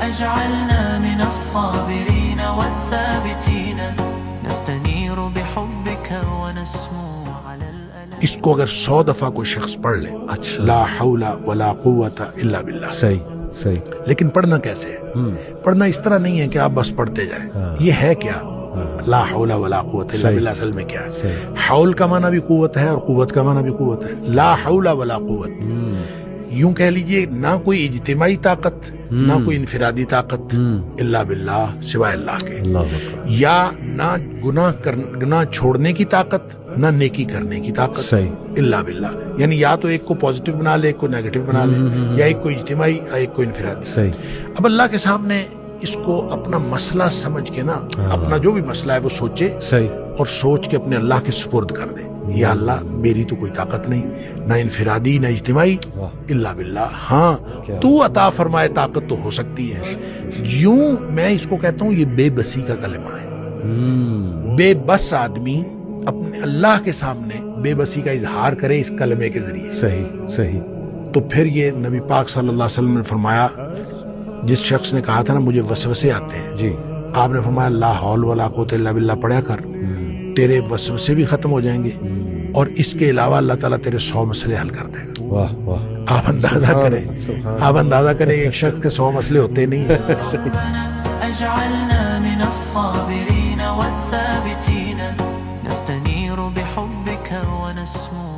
اجعلنا من الصابرين والثابتين نستنير بحبك ونسمو على الألم. اس کو اگر 100 دفعہ کوئی شخص پڑھ لے، لا حول ولا قوت الا باللہ، صحیح. لیکن پڑھنا کیسے ہے؟ پڑھنا اس طرح نہیں ہے کہ آپ بس پڑھتے جائیں. یہ ہے کیا؟ لا حول ولا قوت الا باللہ اصل میں کیا ہے؟ حول کا معنی بھی قوت ہے اور قوت کا معنی بھی قوت ہے. لا حول ولا قوت، یوں کہہ لیجئے نہ کوئی اجتماعی طاقت نہ کوئی انفرادی طاقت الا باللہ، سوائے اللہ کے. یا نہ گناہ چھوڑنے کی طاقت نہ نیکی کرنے کی طاقت الا باللہ. یعنی یا تو ایک کو پازیٹیو بنا لے، ایک کو نیگیٹو بنا لے، یا ایک کو اجتماعی ایک کو انفرادی. اب اللہ کے سامنے اس کو اپنا مسئلہ سمجھ کے نا، اپنا جو بھی مسئلہ ہے وہ سوچے اور سوچ کے اپنے اللہ کے سپرد کر دے. یا اللہ میری تو کوئی طاقت نہیں، نہ انفرادی نہ اجتماعی الا باللہ. ہاں تو عطا فرمائے طاقت تو ہو سکتی ہے. یوں میں اس کو کہتا ہوں یہ بے بسی کا کلمہ ہے. بے بس آدمی اپنے اللہ کے سامنے بے بسی کا اظہار کرے اس کلمے کے ذریعے. صحیح. تو پھر یہ نبی پاک صلی اللہ علیہ وسلم نے فرمایا، جس شخص نے کہا تھا نا مجھے وسوسے آتے ہیں، جی آپ نے فرمایا لا حول ولا قوت الا باللہ پڑھا کر، تیرے وسوسے بھی ختم ہو جائیں گے اور اس کے علاوہ اللہ تعالیٰ تیرے 100 مسئلے حل کر دے گا. واہ. آپ اندازہ کریں ایک شخص کے 100 مسئلے ہوتے نہیں ہیں. اجعلنا من الصابرين والثابتين نستنير بحبك ونسمو